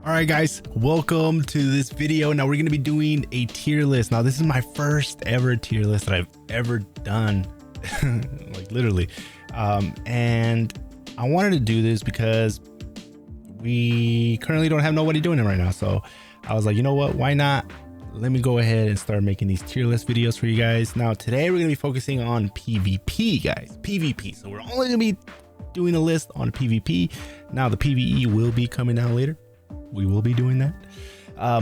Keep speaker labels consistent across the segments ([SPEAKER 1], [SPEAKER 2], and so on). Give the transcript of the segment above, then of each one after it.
[SPEAKER 1] All right, guys, welcome to this video. Now we're going to be doing a tier list. Now this is my first ever tier list that I've ever done, like literally. And I wanted to do this because we currently don't have nobody doing it right now. So I was like, you know what? Why not? Let me go ahead and start making these tier list videos for you guys. Now today we're going to be focusing on PvP, guys. PvP. So we're only going to be doing a list on PvP. Now the PvE will be coming out later. We will be doing that,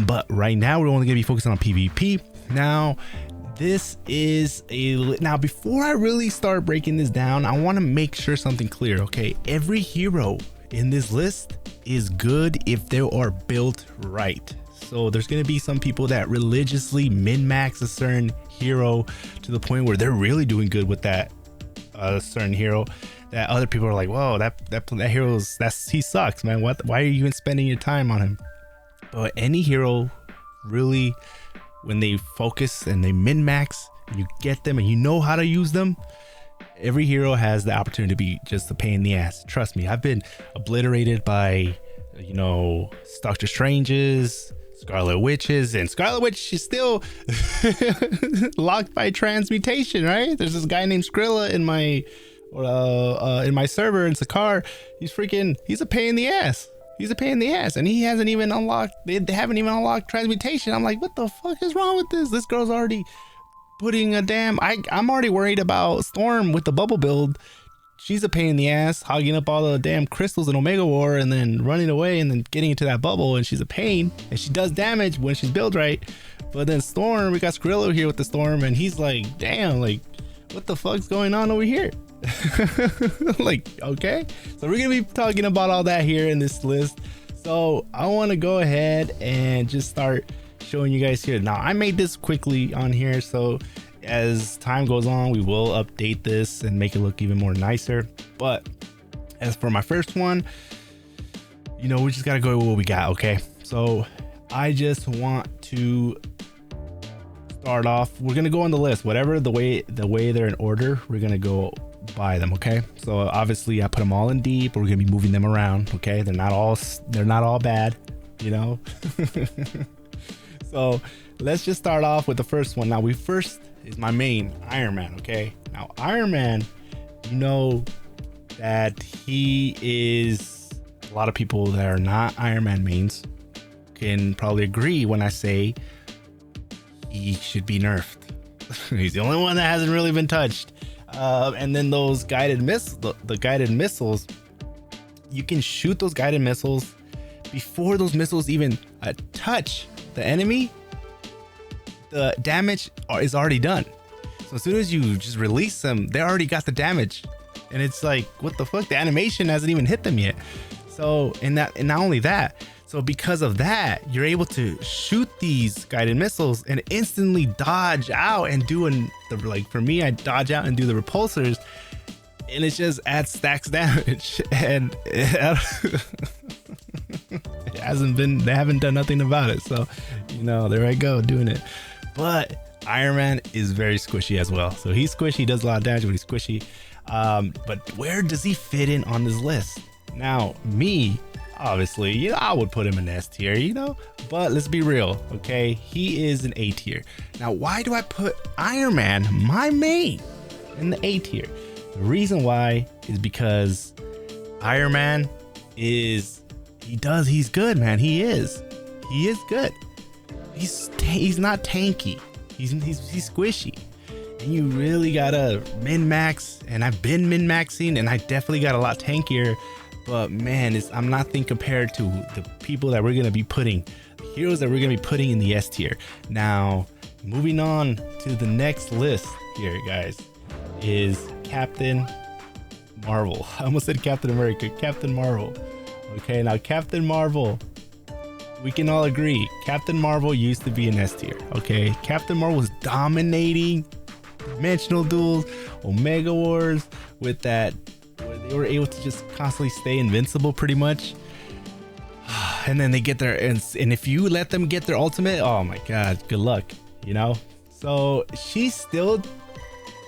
[SPEAKER 1] but right now we're only gonna be focusing on PvP. Now this is now before I really start breaking this down, I want to make sure something clear. Okay, every hero in this list is good if they are built right. So there's gonna be some people that religiously min-max a certain hero to the point where they're really doing good with that certain hero, that other people are like, whoa, that hero's, he sucks, man. Why are you even spending your time on him? But any hero, really, when they focus and they min-max and you get them and you know how to use them, every hero has the opportunity to be just a pain in the ass. Trust me, I've been obliterated by, you know, Doctor Stranges, Scarlet Witches, and Scarlet Witch is still locked by transmutation, right? There's this guy named Skrilla in my server in Sakar. He's a pain in the ass. He's a pain in the ass, and he hasn't even unlocked, they haven't even unlocked transmutation. I'm like, what the fuck is wrong with this? This girl's already putting a damn, I'm already worried about Storm with the bubble build. She's a pain in the ass, hogging up all the damn crystals in Omega War and then running away and then getting into that bubble, and she's a pain, and she does damage when she's built right. But then Storm, we got Skrilla here with the Storm, and he's like, damn, like, what the fuck's going on over here? Like, okay, so we're gonna be talking about all that here in this list. So I want to go ahead and just start showing you guys here. Now I made this quickly on here, so as time goes on we will update this and make it look even more nicer. But as for my first one, you know, we just gotta go with what we got. Okay, so I just want to start off, we're gonna go on the list, whatever the way they're in order, we're gonna go by them. Okay, so obviously I put them all in deep, but we're gonna be moving them around. Okay, they're not all bad, you know. So let's just start off with the first one. Now first is my main, Iron Man. Okay, now Iron Man, you know that he is, a lot of people that are not Iron Man mains can probably agree when I say he should be nerfed. He's the only one that hasn't really been touched. And then those guided the guided missiles, you can shoot those guided missiles before those missiles even touch the enemy. The damage is already done. So as soon as you just release them, they already got the damage, and it's like, what the fuck? The animation hasn't even hit them yet. So and not only that, so because of that, you're able to shoot these guided missiles and instantly dodge out and do like for me, I dodge out and do the repulsors, and it just adds stacks damage. And they haven't done nothing about it. So, you know, there I go doing it. But Iron Man is very squishy as well. So he's squishy, he does a lot of damage, but he's squishy. But where does he fit in on this list? Now, me, obviously, you know, I would put him in S tier, you know, but let's be real, okay? He is an A tier. Now, why do I put Iron Man, my main, in the A tier? The reason why is because Iron Man he's good, man. He is good. He's not tanky. He's squishy, and you really gotta min-max, and I've been min-maxing, and I definitely got a lot tankier. But man, I'm nothing compared to the people that we're gonna be putting, the heroes that we're gonna be putting in the S tier. Now, moving on to the next list here, guys, is Captain Marvel. I almost said Captain America, Captain Marvel. Okay, now Captain Marvel, we can all agree, Captain Marvel used to be an S tier. Okay, Captain Marvel was dominating dimensional duels, Omega Wars, with that, where they were able to just constantly stay invincible pretty much. And then they get their, and if you let them get their ultimate, oh my god, good luck, you know. So she's still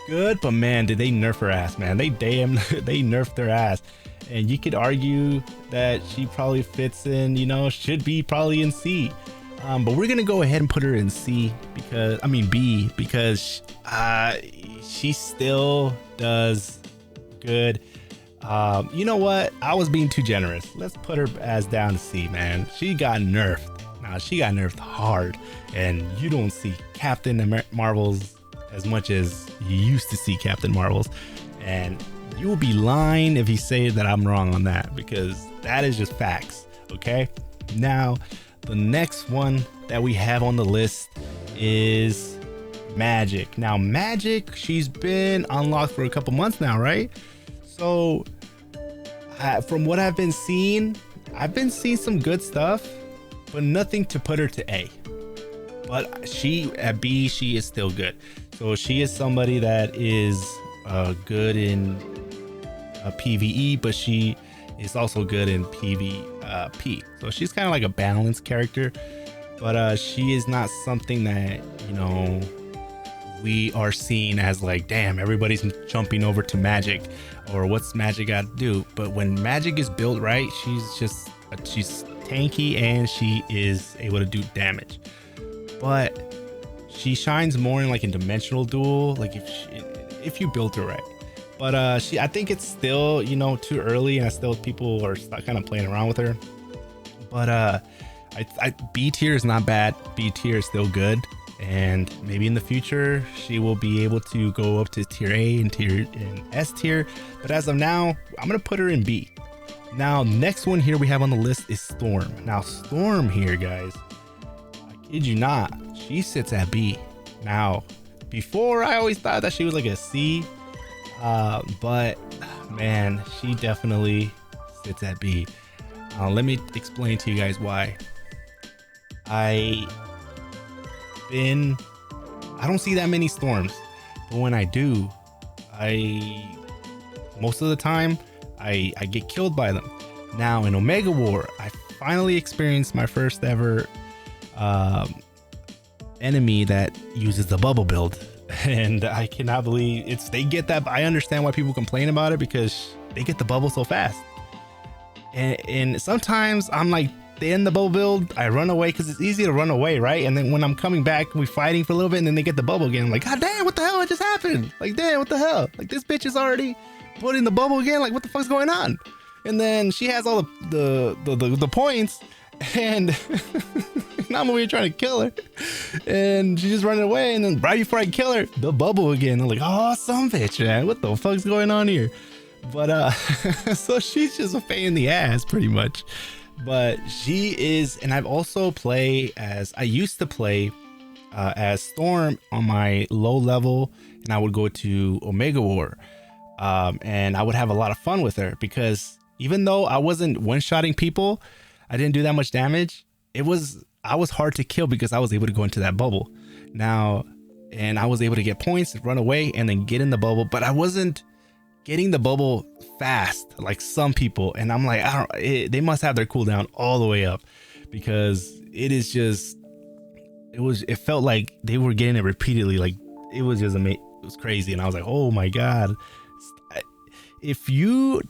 [SPEAKER 1] good, but man, did they nerf her ass, man. They nerfed their ass. And you could argue that she probably fits in, you know, should be probably in C. But we're gonna go ahead and put her in C because, I mean B, because she still does good. You know what? I was being too generous. Let's put her as down to C, man. She got nerfed. Now she got nerfed hard, and you don't see Captain Marvels as much as you used to see Captain Marvels, and you will be lying if you say that I'm wrong on that, because that is just facts. Okay, now the next one that we have on the list is Magik. Now Magik, she's been unlocked for a couple months now, right? So from what I've been seeing some good stuff, but nothing to put her to A. But she at B, she is still good. So she is somebody that is good in PvE, but she is also good in PvP. So she's kind of like a balanced character, but she is not something that, you know, we are seeing as like, damn, everybody's jumping over to Magik, or what's Magik got to do. But when Magik is built right, she's tanky and she is able to do damage. But she shines more in like a dimensional duel, like if you built her right. But I think it's still, you know, too early, and still people are kind of playing around with her. But B tier is not bad. B tier is still good, and maybe in the future she will be able to go up to tier A and S tier. But as of now, I'm gonna put her in B. Now, next one here we have on the list is Storm. Now, Storm here, guys, I kid you not, she sits at B. Now, before I always thought that she was like a C, but man, she definitely sits at B. Let me explain to you guys why. I don't see that many storms, but when I do, most of the time I get killed by them. Now in Omega War, I finally experienced my first ever enemy that uses the bubble build, and I cannot believe they get that. I understand why people complain about it, because they get the bubble so fast, and sometimes I'm like, they end the bubble build, I run away because it's easy to run away, right? And then when I'm coming back, we're fighting for a little bit, and then they get the bubble again. I'm like, god damn, what the hell just happened? Like, damn, what the hell? Like, this bitch is already put in the bubble again. Like, what the fuck's going on? And then she has all the points, and I'm over here trying to kill her, and she's just running away. And then right before I kill her, the bubble again. I'm like, oh, some bitch, man, what the fuck's going on here? But so she's just a pain in the ass, pretty much. But she is, and I've also I used to play as Storm on my low level, and I would go to Omega War, and I would have a lot of fun with her, because even though I wasn't one-shotting people, I didn't do that much damage. I was hard to kill because I was able to go into that bubble now, and I was able to get points, run away, and then get in the bubble. But I wasn't getting the bubble fast like some people, and I'm like, they must have their cooldown all the way up, because it felt like they were getting it repeatedly. Like, it was just amazing. It was crazy, and I was like, oh my god. If you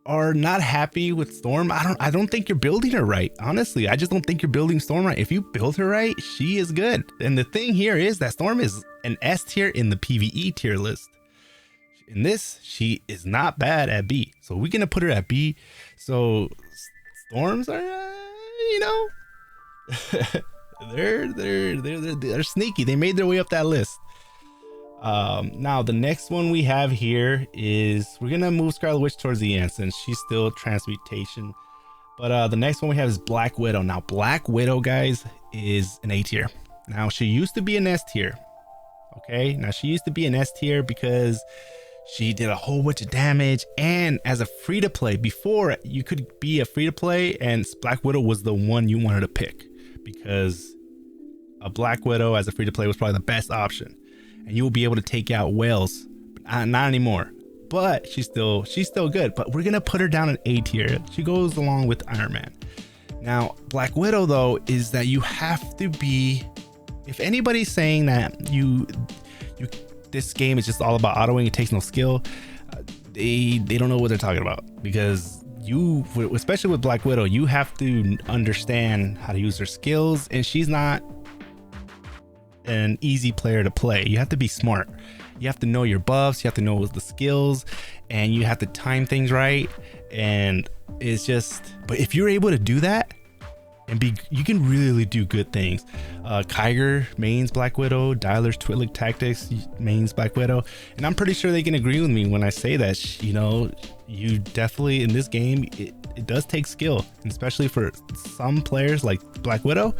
[SPEAKER 1] are not happy with Storm, I don't think you're building her right. Honestly, I just don't think you're building Storm right. If you build her right, she is good. And the thing here is that Storm is an S tier in the PvE tier list. In this, she is not bad at B, so we're gonna put her at B. So Storms are, you know, they're sneaky. They made their way up that list. Now the next one we have here is, we're gonna move Scarlet Witch towards the end since she's still transmutation. But the next one we have is Black Widow. Now Black Widow, guys, is an A tier. Now she used to be an S tier. Okay, now she used to be an S tier because she did a whole bunch of damage, and as a free-to-play, before you could be a free-to-play, and Black Widow was the one you wanted to pick, because a Black Widow as a free-to-play was probably the best option, and you will be able to take out whales. Not anymore, but she's still good. But we're gonna put her down in A tier. She goes along with Iron Man. Now Black Widow, though, is that you have to be, if anybody's saying that this game is just all about autoing, it takes no skill, they don't know what they're talking about, because you, especially with Black Widow, you have to understand how to use her skills, and she's not an easy player to play. You have to be smart. You have to know your buffs, you have to know the skills, and you have to time things right. And it's just, but if you're able to do that and you can really do good things. Kyger mains Black Widow, Dialer's Twitlick Tactics mains Black Widow, and I'm pretty sure they can agree with me when I say that, you know, you definitely in this game, it does take skill, especially for some players like Black Widow.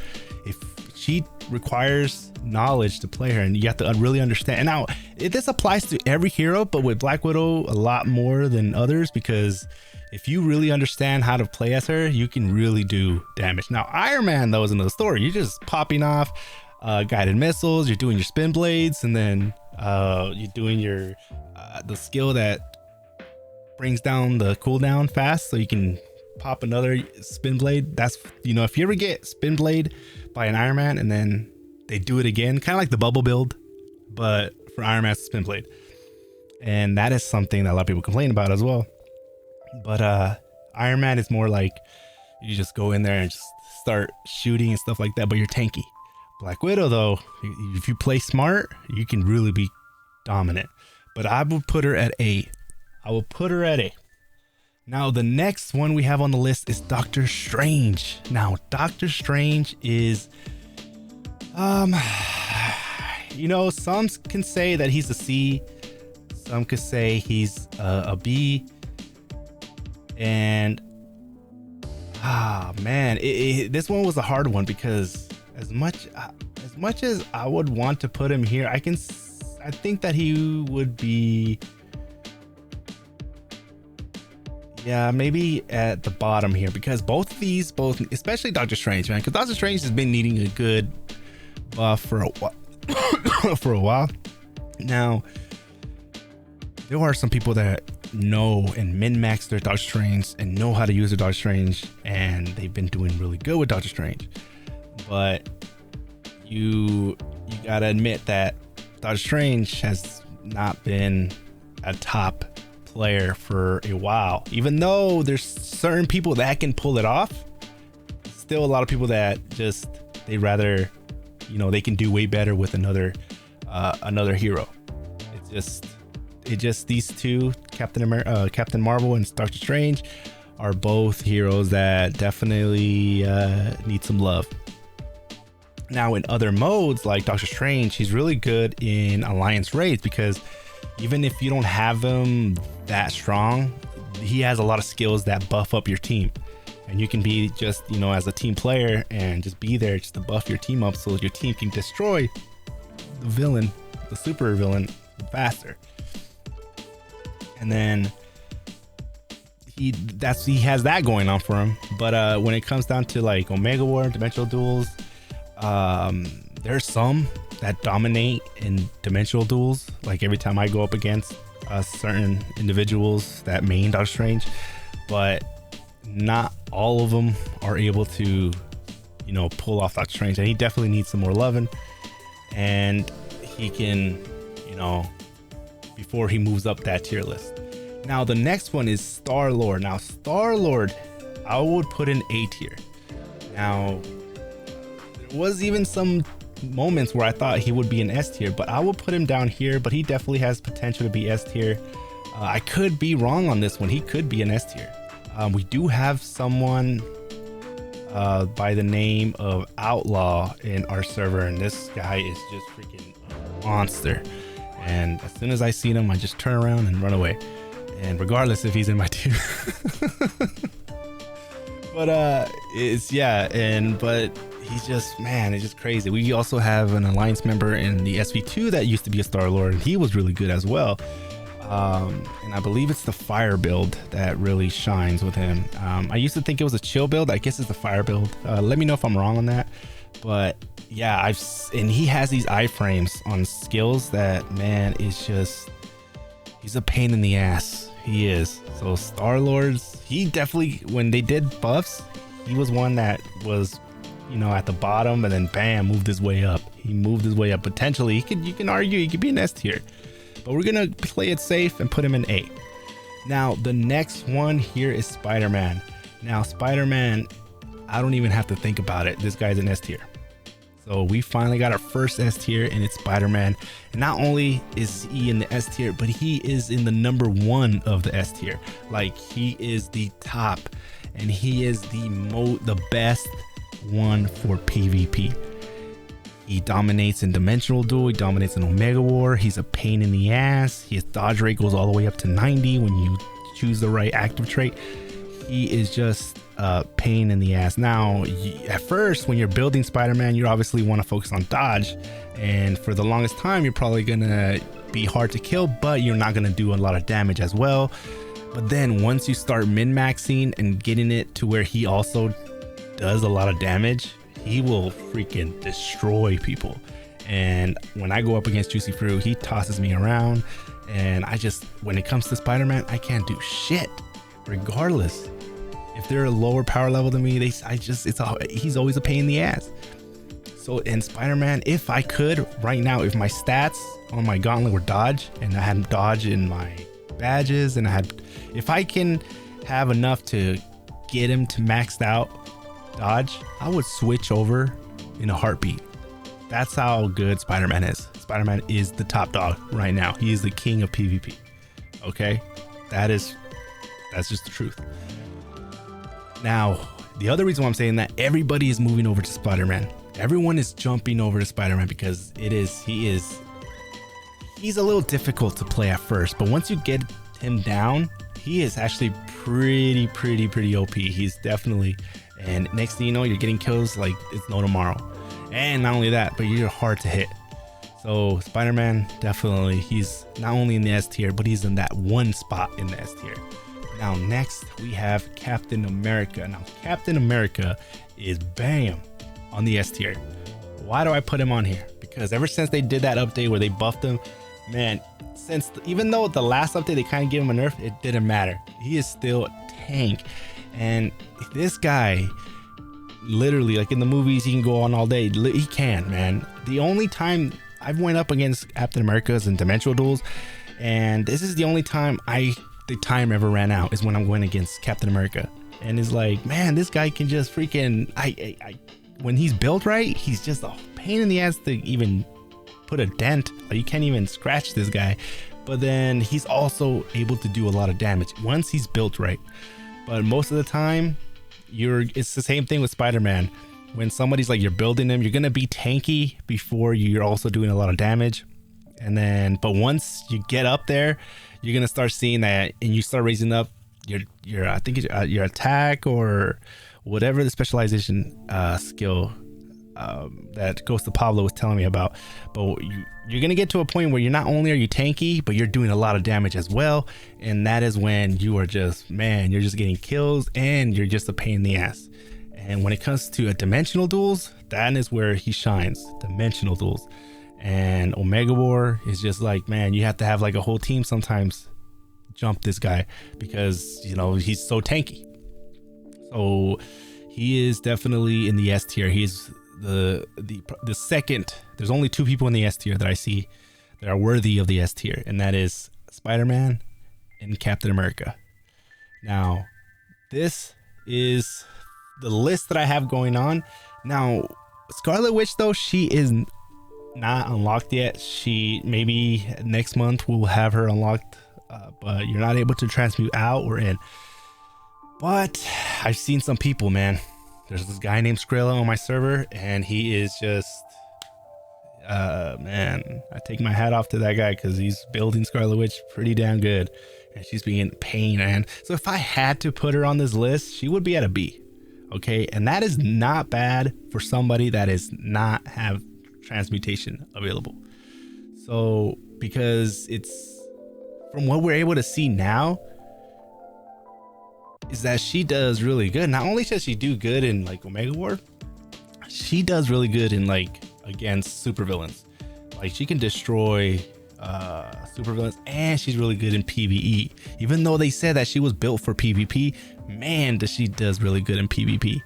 [SPEAKER 1] If she requires knowledge to play her, and you have to really understand. And now this applies to every hero, but with Black Widow a lot more than others, because if you really understand how to play as her, you can really do damage. Now Iron Man, though, is another story. You're just popping off guided missiles, you're doing your spin blades, and then you're doing your the skill that brings down the cooldown fast, so you can pop another spin blade. That's, you know, if you ever get spin blade by an Iron Man and then they do it again, kind of like the bubble build, but for Iron Man's spin blade. And that is something that a lot of people complain about as well. But Iron Man is more like you just go in there and just start shooting and stuff like that, but you're tanky. Black Widow, though, if you play smart, you can really be dominant. But I would put her at A. I will put her at A. Now, the next one we have on the list is Doctor Strange. Now, Doctor Strange is, you know, some can say that he's a C. Some could say he's a B. And, man, this one was a hard one, because as much as I would want to put him here, I think that he would be, yeah, maybe at the bottom here, because both of these, especially Doctor Strange, man, because Doctor Strange has been needing a good buff for a while. For a while. Now, there are some people that know and min-max their Doctor Strange and know how to use their Doctor Strange, and they've been doing really good with Doctor Strange. But you gotta admit that Doctor Strange has not been a top player for a while. Even though there's certain people that can pull it off, still a lot of people that just, they rather, you know, they can do way better with another hero. It just these two, Captain Marvel and Doctor Strange, are both heroes that definitely need some love. Now, in other modes like Doctor Strange, he's really good in alliance raids, because even if you don't have him that strong, he has a lot of skills that buff up your team, and you can be just, you know, as a team player and just be there just to buff your team up, so your team can destroy the villain, the super villain, faster. And then he has that going on for him. But when it comes down to like Omega War, Dimensional Duels, there's some that dominate in Dimensional Duels. Like every time I go up against certain individuals that main Doctor Strange, but not all of them are able to, you know, pull off Doctor Strange. And he definitely needs some more loving, and he can, you know, before he moves up that tier list. Now, the next one is Star-Lord. Now, Star-Lord, I would put in A tier. Now, there was even some moments where I thought he would be an S tier, but I will put him down here, but he definitely has potential to be S tier. I could be wrong on this one. He could be an S tier. We do have someone by the name of Outlaw in our server, and this guy is just freaking a monster. And as soon as I see him, I just turn around and run away. And regardless if he's in my team. But but he's just, man, it's just crazy. We also have an alliance member in the SV2 that used to be a Star-Lord, and he was really good as well. And I believe it's the fire build that really shines with him. I used to think it was a chill build. I guess it's the fire build. Let me know if I'm wrong on that. But yeah, and he has these iframes on skills that, man, is just, he's a pain in the ass. He is. So Star-Lords, he definitely, when they did buffs, he was one that was, you know, at the bottom, and then bam, moved his way up. He moved his way up. Potentially, you can argue he could be an S tier, but we're gonna play it safe and put him in A. Now, the next one here is Spider-Man. Now, Spider-Man, I don't even have to think about it. This guy's an S tier. So we finally got our first S tier, and it's Spider-Man. And not only is he in the S tier, but he is in the #1 of the S tier. Like, he is the top, and he is the best one for PvP. He dominates in Dimensional Duel, he dominates in Omega War, he's a pain in the ass. His dodge rate goes all the way up to 90 when you choose the right active trait. He is just a pain in the ass. Now, at first, when you're building Spider-Man, you obviously want to focus on dodge, and for the longest time, you're probably gonna be hard to kill, but you're not gonna do a lot of damage as well. But then once you start min-maxing and getting it to where he also does a lot of damage, he will freaking destroy people. And when I go up against Juicy Fruit, he tosses me around, and when it comes to Spider-Man, I can't do shit regardless. If they're a lower power level than me, he's always a pain in the ass. So in Spider-Man, if I could right now, if my stats on my gauntlet were dodge, and I had dodge in my badges, and if I can have enough to get him to maxed out dodge, I would switch over in a heartbeat. That's how good Spider-Man is. Spider-Man is the top dog right now. He is the king of PvP. Okay, that's just the truth. Now, the other reason why I'm saying that, everybody is moving over to Spider-Man. Everyone is jumping over to Spider-Man because he's a little difficult to play at first, but once you get him down, he is actually pretty OP. He's definitely, and next thing you know, you're getting kills like it's no tomorrow. And not only that, but you're hard to hit. So Spider-Man, definitely, he's not only in the S tier, but he's in that one spot in the S tier. Now next we have Captain America. Now Captain America is bam on the S tier. Why do I put him on here? Because ever since they did that update where they buffed him, man, even though the last update they kind of gave him a nerf, it didn't matter. He is still a tank. And this guy, literally, like in the movies, he can go on all day. He can, man. The only time I've went up against Captain America is in Dimensional Duels, and this is the only time the time ever ran out, is when I'm going against Captain America. And it's like, man, this guy can just freaking, when he's built right, he's just a pain in the ass to even put a dent. Like, you can't even scratch this guy. But then he's also able to do a lot of damage once he's built right. But most of the time, it's the same thing with Spider-Man. When somebody's like, you're building them, you're gonna be tanky before you're also doing a lot of damage. And then, but once you get up there, you're gonna start seeing that, and you start raising up your I think your attack or whatever the specialization skill that Ghost of Pablo was telling me about. But you're gonna get to a point where you're not only are you tanky, but you're doing a lot of damage as well, and that is when you are just, man, you're just getting kills and you're just a pain in the ass. And when it comes to Dimensional Duels, that is where he shines. Dimensional Duels. And Omega War is just like, man, you have to have like a whole team sometimes jump this guy, because, you know, he's so tanky. So he is definitely in the S tier. He's the second. There's only two people in the S tier that I see that are worthy of the S tier, and that is Spider-Man and Captain America. Now, this is the list that I have going on. Now, Scarlet Witch, though, she is not unlocked yet. She, maybe next month we'll have her unlocked, but you're not able to transmute out or in. But I've seen some people, man. There's this guy named Skrilla on my server, and he is just, man, I take my hat off to that guy, because he's building Scarlet Witch pretty damn good, and she's being pain, man. So if I had to put her on this list, she would be at a B. Okay, and that is not bad for somebody that is not have transmutation available. So, because it's, from what we're able to see now, is that she does really good. Not only does she do good in like Omega War, she does really good in like against supervillains. Like, she can destroy supervillains, and she's really good in PvE. Even though they said that she was built for PvP, man, she does really good in PvP.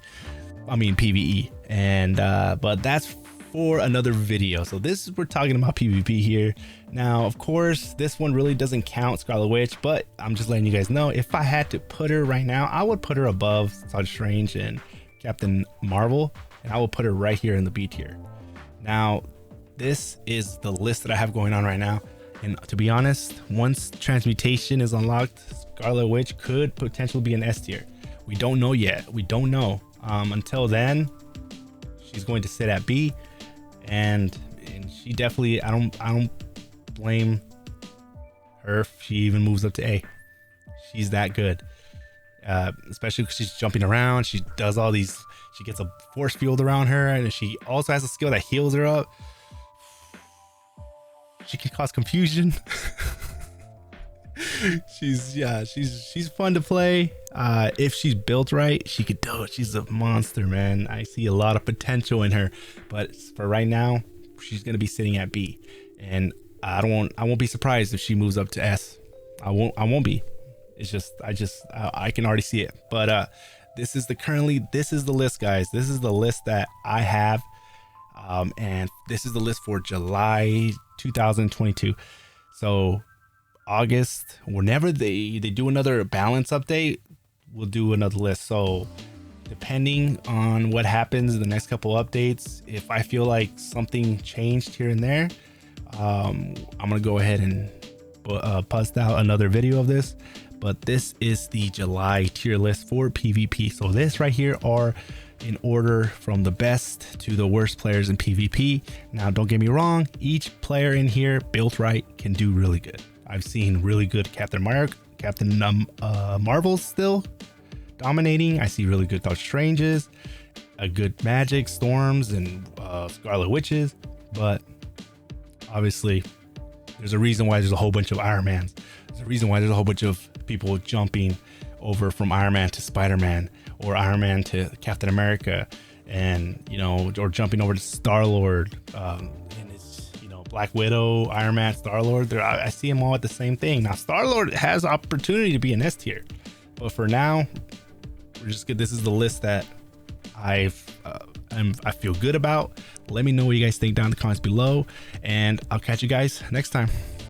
[SPEAKER 1] I mean PvE. And but that's for another video. So we're talking about PvP here. Now, of course, this one really doesn't count, Scarlet Witch, but I'm just letting you guys know, if I had to put her right now, I would put her above Doctor Strange and Captain Marvel, and I will put her right here in the B tier. Now, this is the list that I have going on right now. And to be honest, once transmutation is unlocked, Scarlet Witch could potentially be an S tier. We don't know yet. We don't know. Until then, she's going to sit at B, and she definitely, I don't blame her if she even moves up to A. She's that good. Especially because she's jumping around. She does all these, she gets a force field around her, and she also has a skill that heals her up. She can cause confusion. She's fun to play. If she's built right, she could do it. She's a monster, man. I see a lot of potential in her, but for right now, she's gonna be sitting at B, and I won't be surprised if she moves up to S. I won't be. It's just I can already see it. But this is the list, guys. This is the list that I have, and this is the list for July 2022. So August, whenever they do another balance update, we'll do another list. So depending on what happens in the next couple updates, if I feel like something changed here and there, I'm gonna go ahead and post out another video of this. But this is the July tier list for PvP. So this right here are in order from the best to the worst players in PvP. Now, don't get me wrong, each player in here built right can do really good. I've seen really good Captain Marvels still dominating. I see really good Doctor Stranges, a good Magik, Storms, and Scarlet Witches. But obviously, there's a reason why there's a whole bunch of Iron Mans. There's a reason why there's a whole bunch of people jumping over from Iron Man to Spider-Man, or Iron Man to Captain America, and or jumping over to Star-Lord, and it's Black Widow, Iron Man, Star-Lord. I see them all at the same thing. Now Star-Lord has opportunity to be an S tier, but for now, we're just good. This is the list that I feel good about. Let me know what you guys think down in the comments below, and I'll catch you guys next time.